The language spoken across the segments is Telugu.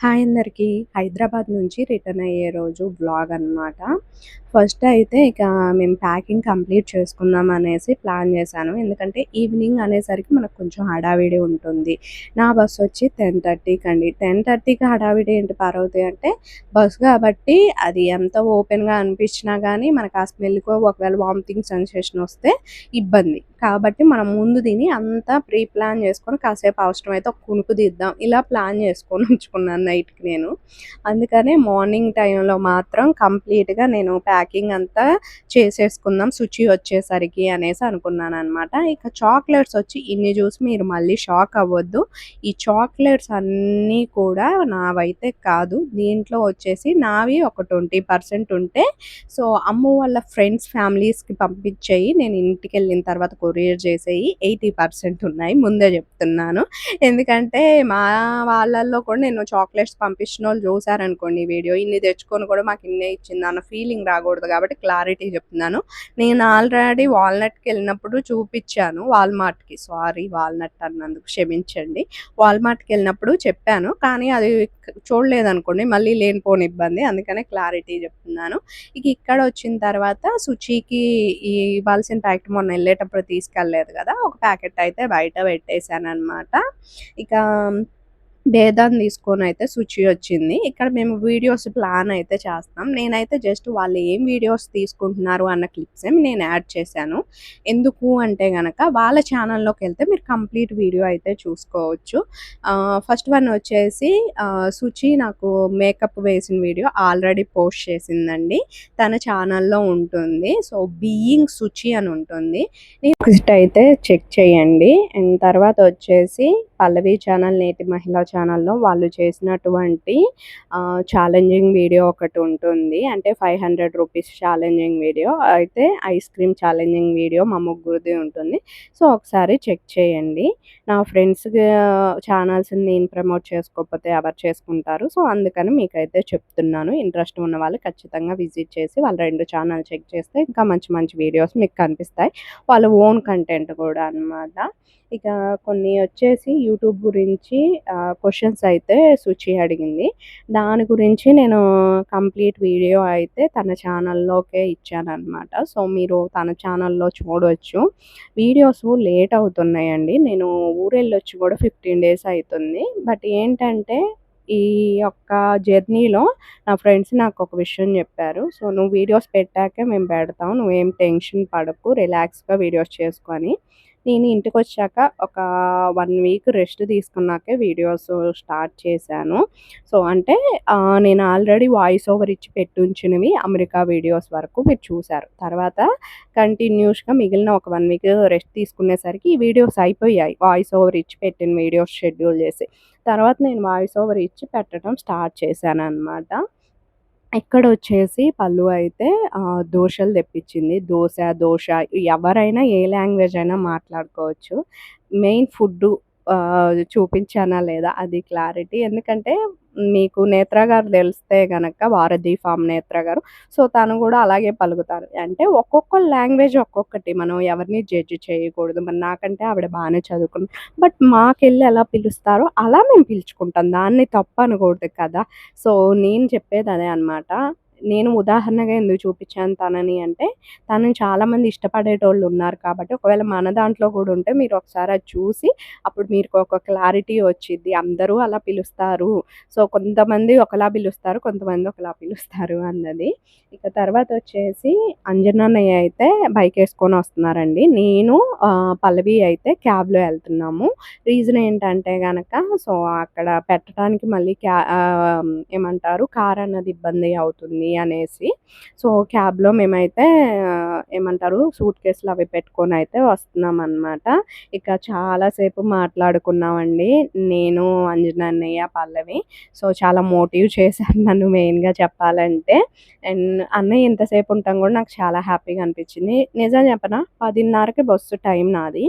హాయ్ అందరికీ. హైదరాబాద్ నుంచి రిటర్న్ అయ్యే రోజు వ్లాగ్ అనమాట. ఫస్ట్ అయితే ఇక మేము ప్యాకింగ్ కంప్లీట్ చేసుకుందాం అనేసి ప్లాన్ చేశాను. ఎందుకంటే ఈవినింగ్ అనేసరికి మనకు కొంచెం హడావిడి ఉంటుంది. నా బస్సు వచ్చి 10:30కి అండి. 10:30కి హడావిడి ఏంటి పార్వతి అంటే బస్సు కాబట్టి అది ఎంత ఓపెన్గా అనిపించినా కానీ మనకు ఆ స్మెల్కో ఒకవేళ వామిటింగ్ సెన్సేషన్ వస్తే ఇబ్బంది. కాబట్టి మనం ముందు తిని అంతా ప్రీ ప్లాన్ చేసుకొని కాసేపు అవసరమైతే ఒక కునుకు తీద్దాం ఇలా ప్లాన్ చేసుకొని ఉంచుకున్నాను నైట్కి నేను. అందుకనే మార్నింగ్ టైంలో మాత్రం కంప్లీట్గా నేను ప్యాకింగ్ అంతా చేసేసుకుందాం శుచి వచ్చేసరికి అనేసి అనుకున్నాను అనమాట. ఇక చాక్లెట్స్ వచ్చి ఇన్ని చూసి మీరు మళ్ళీ షాక్ అవ్వద్దు. ఈ చాక్లెట్స్ అన్నీ కూడా నావైతే కాదు, దీంట్లో వచ్చేసి నావి ఒక 20% ఉంటే సో అమ్మ వాళ్ళ ఫ్రెండ్స్ ఫ్యామిలీస్కి పంపించేయి, నేను ఇంటికి వెళ్ళిన తర్వాత కొరియర్ చేసేయి 80% ఉన్నాయి, ముందే చెప్తున్నాను. ఎందుకంటే మా వాళ్ళల్లో కూడా నేను చాక్లెట్స్ పంపించిన వాళ్ళు చూసారనుకోండి ఈ వీడియో, ఇన్ని తెచ్చుకొని కూడా మాకు ఇన్నే ఇచ్చింది అన్న ఫీలింగ్ రాకూడదు కాబట్టి క్లారిటీ చెప్తున్నాను. నేను ఆల్రెడీ వాల్నట్కి వెళ్ళినప్పుడు చూపించాను, వాల్నట్ అన్నందుకు క్షమించండి. వాల్మార్ట్కి వెళ్ళినప్పుడు చెప్పాను కానీ అది చూడలేదనుకోండి మళ్ళీ లేనిపోని ఇబ్బంది, అందుకనే క్లారిటీ చెప్తున్నాను. ఇక్కడ వచ్చిన తర్వాత శుచికి ఇవ్వాల్సిన ప్యాకెట్ మొన్న వెళ్ళేటప్పుడు తీసుకెళ్ళలేదు కదా, ఒక ప్యాకెట్ అయితే బయట పెట్టేశాను అనమాట. ఇక భేదాన్ని తీసుకొని అయితే శుచి వచ్చింది. ఇక్కడ మేము వీడియోస్ ప్లాన్ అయితే చేస్తాం. నేనైతే జస్ట్ వాళ్ళు ఏం వీడియోస్ తీసుకుంటున్నారు అన్న క్లిప్సే నేను యాడ్ చేశాను. ఎందుకు అంటే కనుక వాళ్ళ ఛానల్లోకి వెళ్తే మీరు కంప్లీట్ వీడియో అయితే చూసుకోవచ్చు. ఫస్ట్ వన్ వచ్చేసి శుచి నాకు మేకప్ వేసిన వీడియో ఆల్రెడీ పోస్ట్ చేసిందండి, తన ఛానల్లో ఉంటుంది. సో బీయింగ్ శుచి అని ఉంటుంది, నెక్స్ట్ అయితే చెక్ చేయండి. అండ్ తర్వాత వచ్చేసి పల్లవి ఛానల్, నేటి మహిళా ఛానల్లో వాళ్ళు చేసినటువంటి ఛాలెంజింగ్ వీడియో ఒకటి ఉంటుంది, అంటే 500 రూపీస్ ఛాలెంజింగ్ వీడియో, అయితే ఐస్ క్రీమ్ ఛాలెంజింగ్ వీడియో మా ముగ్గురిది ఉంటుంది. సో ఒకసారి చెక్ చేయండి. నా ఫ్రెండ్స్ ఛానల్స్ని నేను ప్రమోట్ చేసుకోకపోతే ఎవరు చేసుకుంటారు, సో అందుకని మీకైతే చెప్తున్నాను. ఇంట్రెస్ట్ ఉన్న వాళ్ళు ఖచ్చితంగా విజిట్ చేసి వాళ్ళ 2 ఛానల్ చెక్ చేస్తే ఇంకా మంచి మంచి వీడియోస్ మీకు కనిపిస్తాయి, వాళ్ళ ఓన్ కంటెంట్ కూడా అన్నమాట. ఇక కొన్ని వచ్చేసి యూట్యూబ్ గురించి క్వశ్చన్స్ అయితే శుచి అడిగింది, దాని గురించి నేను కంప్లీట్ వీడియో అయితే తన ఛానల్లోకే ఇచ్చానమాట. సో మీరు తన ఛానల్లో చూడవచ్చు. వీడియోస్ లేట్ అవుతున్నాయండి, నేను ఊరెళ్ళొచ్చి కూడా 15 డేస్ అవుతుంది. బట్ ఏంటంటే ఈ యొక్క జర్నీలో నా ఫ్రెండ్స్ నాకు ఒక విషయం చెప్పారు, సో నువ్వు వీడియోస్ పెట్టాకే మేము పెడతాం, నువ్వేం టెన్షన్ పడకు, రిలాక్స్గా వీడియోస్ చేసుకొని. నేను ఇంటికి వచ్చాక ఒక 1 వీక్ రెస్ట్ తీసుకున్నాకే వీడియోస్ స్టార్ట్ చేశాను. సో అంటే నేను ఆల్రెడీ వాయిస్ ఓవర్ ఇచ్చి పెట్టుంచినవి అమెరికా వీడియోస్ వరకు మీరు చూసారు. తర్వాత కంటిన్యూస్గా మిగిలిన ఒక 1 వీక్ రెస్ట్ తీసుకునేసరికి ఈ వీడియోస్ అయిపోయాయి, వాయిస్ ఓవర్ ఇచ్చి పెట్టిన వీడియోస్ షెడ్యూల్ చేసి. తర్వాత నేను వాయిస్ ఓవర్ ఇచ్చి పెట్టడం స్టార్ట్ చేశాను అనమాట. ఇక్కడ వచ్చేసి పల్లు అయితే దోశలు తెప్పించింది. దోశ ఎవరైనా ఏ లాంగ్వేజ్ అయినా మాట్లాడుకోవచ్చు. మెయిన్ ఫుడ్డు చూపించానా లేదా అది క్లారిటీ. ఎందుకంటే మీకు నేత్ర గారు తెలిస్తే గనక, వారధి ఫామ్ నేత్ర గారు, సో తను కూడా అలాగే పలుకుతారు. అంటే ఒక్కొక్క లాంగ్వేజ్ ఒక్కొక్కటి, మనం ఎవరిని జడ్జ్ చేయకూడదు. మరి నాకంటే ఆవిడ బాగానే చదువుకుంది, బట్ మాకెళ్ళి ఎలా పిలుస్తారో అలా మేము పిలుచుకుంటాం, దాన్ని తప్పు అనకూడదు కదా. సో నేను చెప్పేది అదే అనమాట. నేను ఉదాహరణగా ఎందుకు చూపించాను తనని అంటే, తనని చాలామంది ఇష్టపడేటోళ్ళు ఉన్నారు కాబట్టి, ఒకవేళ మన దాంట్లో కూడా ఉంటే మీరు ఒకసారి అది చూసి అప్పుడు మీకు ఒక క్లారిటీ వచ్చిద్ది. అందరూ అలా పిలుస్తారు, సో కొంతమంది ఒకలా పిలుస్తారు, కొంతమంది ఒకలా పిలుస్తారు అన్నది. ఇక తర్వాత వచ్చేసి అంజనన్నయ్య అయితే బైక్ వేసుకొని వస్తున్నారండి, నేను పల్లవి అయితే క్యాబ్లో వెళ్తున్నాము. రీజన్ ఏంటంటే కనుక, సో అక్కడ పెట్టడానికి మళ్ళీ ఏమంటారు కార్ అన్నది ఇబ్బంది అవుతుంది అనేసి, సో క్యాబ్లో మేమైతే ఏమంటారు సూట్ కేసులు అవి పెట్టుకొని అయితే వస్తున్నాం అనమాట. ఇక చాలాసేపు మాట్లాడుకున్నామండి నేను, అంజనన్నయ్య, పల్లవి. సో చాలా మోటివ్ చేశారు నన్ను మెయిన్గా చెప్పాలంటే. అండ్ అన్నయ్య ఎంతసేపు ఉంటాం కూడా నాకు చాలా హ్యాపీగా అనిపించింది. నిజం చెప్పనా, 10:30కి బస్సు టైం నాది,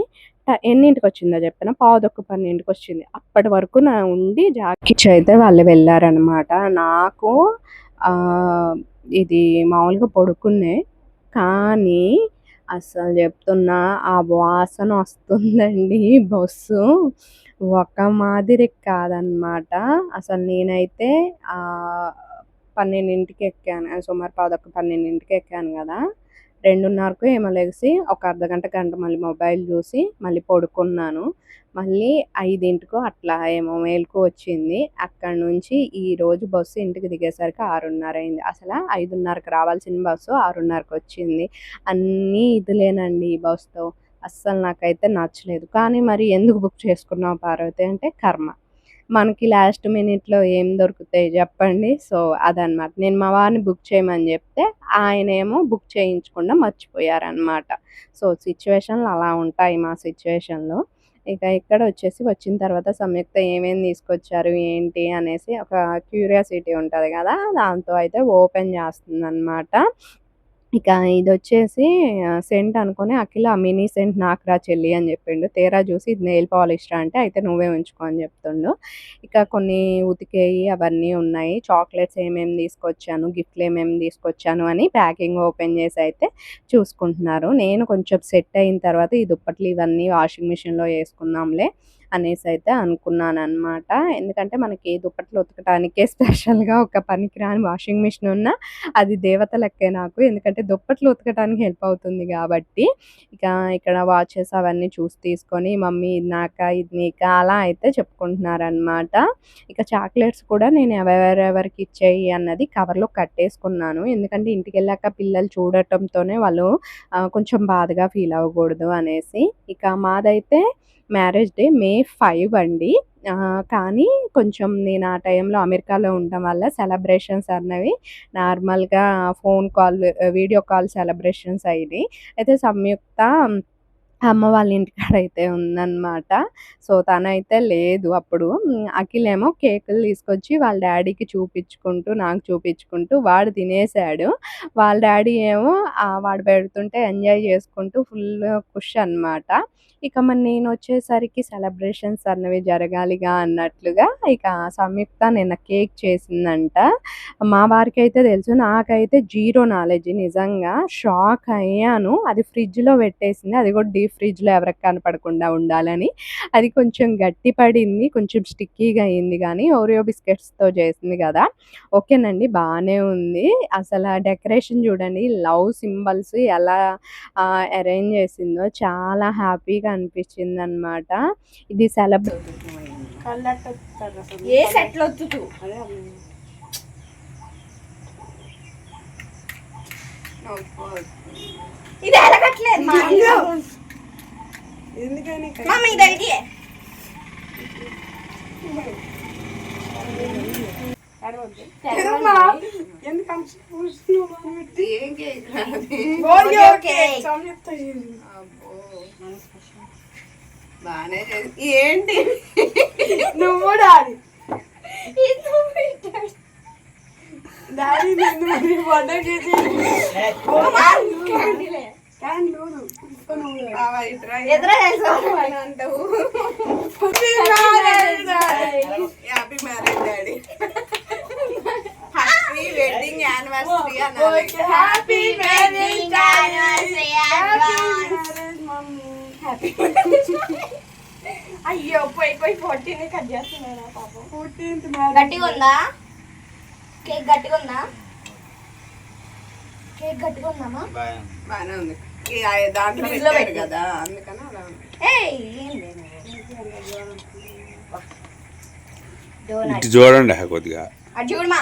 ఎన్నింటికి వచ్చిందో చెప్పిన 11:12కి వచ్చింది. అప్పటి వరకు నా ఉండి జాకిచ్చి అయితే వాళ్ళు వెళ్ళారనమాట. నాకు ఇది మామూలుగా పడుకునే, కానీ అస్సలు చెప్తున్నా ఆ వాసన వస్తుందండి బస్సు. ఒక మాదిరి కాదనమాట. అసలు నేనైతే 12కి ఎక్కాను. సుమారు 12కి ఎక్కాను గదా! 2:30కో ఏమో లెగిసి ఒక అర్ధగంట, గంట మళ్ళీ మొబైల్ జూసి మళ్ళీ పడుకున్నాను. మళ్ళీ 5కో అట్లా ఏమో మెలుకువ వచ్చింది. అక్కడి నుంచి ఈరోజు బస్సు ఇంటికి దిగేసరికి 6:30 అయింది. అసల 5:30కి రావాల్సిన బస్సు 6:30కి వచ్చింది. అన్నీ ఇదులేనండి ఈ బస్‌తో. అస్సలు నాకైతే నచ్చలేదు. కానీ మరి ఎందుకు బుక్ చేసుకున్నావు పార్వతి అంటే కర్మ. మనకి లాస్ట్ మినిట్‌లో ఏం దొరుకుతాయి జెప్పండి. సో, అదనమాట. నేను మా వారిని బుక్ చేయమని జెప్తే, ఆయనేమో బుక్ చేయించకుండా మర్చిపోయారనమాట. సో, సిట్యుయేషన్‌లు అలా ఉంటాయి మా సిట్యుయేషన్‌లో. ఇక ఇక్కడొచ్చేసి వచ్చిన తర్వాత సంయుక్త ఏమేమి తీసుకొచ్చారు, ఏంటి అనేసి ఒక క్యూరియాసిటీ ఉంటది గదా! దాంతో అయితే ఓపెన్ జేస్తుందనమాట. ఇక ఇదొచ్చేసి సెంట్ అనుకోని అఖిల మినీ సెంట్ నాకు రా చెల్లి అని చెప్పిండు. తీరా చూసి ఇది నెయిల్ పాలిష్ రా అంటే అయితే నువ్వే ఉంచుకో అని చెప్తుండు. ఇక కొన్ని ఉతికేయి అవన్నీ ఉన్నాయి. చాక్లెట్స్ ఏమేమి తీసుకొచ్చాను, గిఫ్ట్‌లు ఏమేమి తీసుకొచ్చాను అని ప్యాకింగ్ ఓపెన్ చేసి అయితే చూసుకుంటున్నారు. నేను కొంచెం సెట్ అయిన తర్వాత ఈ దుప్పట్లు ఇవన్నీ వాషింగ్ మిషన్‌లో యేసుకుందాంలే అనేసైతే అనుకున్నాననమాట. ఎందుకంటే మనకి దుప్పట్లు ఉతకటానికే స్పెషల్‌గా ఒక పనికిరాని వాషింగ్ మిషన్ ఉన్న అది దేవత లెక్కే నాకు. ఎందుకంటే దుప్పట్లు ఉతకటానికి హెల్ప్ అవుతుంది గాబట్టి. ఇక ఇక్కడ వాచెస్ అవన్నీ చూసి తీసుకొని మమ్మీ ఇది నాకా? ఇది నీకా? అలా అయితే చెప్పుకుంటున్నారనమాట. ఇక చాక్లెట్స్ కూడా నేను ఎవరెవరికి ఇచ్చేయి అన్నది కవర్‌లో కట్టేసుకున్నాను. ఎందుకంటే ఇంటికెళ్ళాక పిల్లలు చూడటంతోనే వాళ్ళు కొంచెం బాధగా ఫీల్ అవ్వకూడదు అనేసి. ఇక మాదైతే మ్యారేజ్ డే మే 5 అండి. కానీ కొంచెం నేను ఆ టైంలో అమెరికాలో ఉండడం వల్ల సెలబ్రేషన్స్ అన్నవి నార్మల్‌గా phone call, video call celebrations అయినాయి. అయితే సంయుక్త అమ్మ వాళ్ళ ఇంటికాడైతే ఉందనమాట. సో, తనైతే లేదు అప్పుడు. అఖిలేమో కేకులు తీసుకొచ్చి వాళ్ళ డ్యాడీకి చూపించుకుంటూ, నాకు చూపించుకుంటూ వాడు తినేసాడు. వాళ్ళ డ్యాడీ ఏమో వాడు పెడుతుంటే ఎంజాయ్ చేసుకుంటూ ఫుల్ ఖుష్ అనమాట. ఇక మరి నేనొచ్చేసరికి సెలబ్రేషన్స్ అన్నవి జరగాలిగా అన్నట్లుగా ఇక సంయుక్త నిన్న కేక్ చేసిందంట. మా వారికైతే తెలుసు. నాకైతే జీరో నాలెడ్జ్ నిజంగా. షాక్ అయ్యాను. అది ఫ్రిడ్జ్‌లో పెట్టేసింది. అది కూడా డీప్ ఫ్రిడ్జ్‌లో ఎవరికీ కనపడకుండా ఉండాలని. అది కొంచెం గట్టి పడింది. కొంచెం స్టిక్కీగా అయింది గానీ ఓరియో బిస్కెట్స్‌తో చేసింది గదా! ఓకేనండి. బానే ఉంది. అసల డెకరేషన్ చూడండి. లవ్ సింబల్స్ ఎలా అరేంజ్ చేసిందో చాలా హ్యాపీగా అనిపించిందనమాట. ఇది ఏ సెట్లు వద్దు ఇది ఎలగట్లేదు మమ్మీ ఇది బానే ఏంటి నువ్వు డాడీ డాడీ నిన్ను పండగ అంటావు. Happy marriage daddy, happy wedding anniversary అనాలి. హ్యాపీ వెడ్డింగ్ యానివర్సరీ అయ్యో పోయి 14 కట్ చేస్తున్నాను పాపం. 14th గట్టిగా ఉందా కేక్? గట్టిగా ఉందా కేక్? గట్టిగా ఉందామా? బాగానే ఉంది. దాంట్లో పెట్టారు కదా అందుకని అలా ఉంది. చూడండి కొద్దిగా అది చూడమా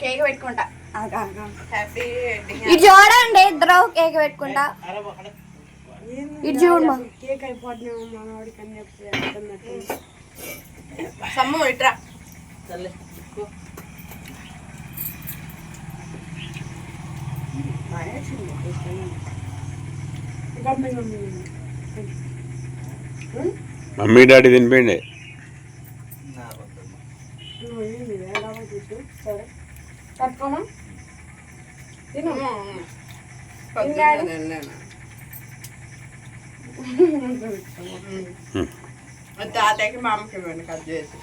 కేక్ పెట్టుకుంటా. Happy wedding. ఇది చూడండి ఇద్దరు కేక్ పెట్టుకుంటా. ఇది చూడమా కేక్ అయిపోతున్నాము మనవాడికి అని చెప్పి సమ్ము ఇట్రా. Mummy daddy తినిపోయింది. కట్టుకోనా తిను. తాతయ్యకి మా అమ్మకి ఇవ్వండి కట్ చేసి.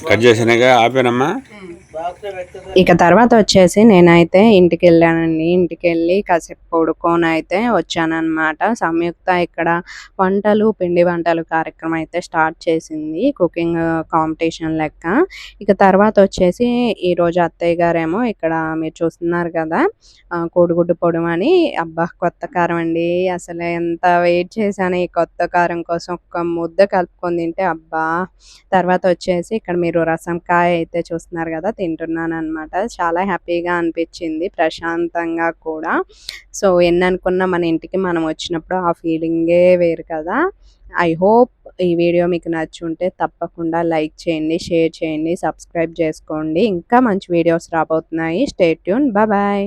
కట్ చేసినాక ఆపేనమ్మా. ఇక తర్వాత వచ్చేసి నేనైతే ఇంటికి వెళ్ళానండి. ఇంటికి వెళ్ళి కాసేపు పడుకొని అయితే వచ్చానన్నమాట. సంయుక్త ఇక్కడ పిండి వంటలు కార్యక్రమం అయితే స్టార్ట్ చేసింది, కుకింగ్ కాంపిటీషన్ లెక్క. ఇక తర్వాత వచ్చేసి ఈరోజు అత్తయ్య గారేమో ఇక్కడ మీరు చూస్తున్నారు కదా కోడిగుడ్డు పొడుము అని. అబ్బా కొత్త కారం అండి, అసలు ఎంత వెయిట్ చేశాను ఈ కొత్త కారం కోసం. ఒక్క ముద్ద కలుపుకొని తింటే అబ్బా. తర్వాత వచ్చేసి ఇక్కడ మీరు రసంకాయ అయితే చూస్తున్నారు కదా తింటున్నాను అనమాట. చాలా హ్యాపీగా అనిపించింది, ప్రశాంతంగా కూడా. సో ఎన్ని అనుకున్నా మన ఇంటికి మనం వచ్చినప్పుడు ఆ ఫీలింగే వేరు కదా. ఐ హోప్ ఈ వీడియో మీకు నచ్చుంటే తప్పకుండా లైక్ చేయండి, షేర్ చేయండి, సబ్స్క్రైబ్ చేసుకోండి. ఇంకా మంచి వీడియోస్ రాబోతున్నాయి. Stay tune. బాయ్.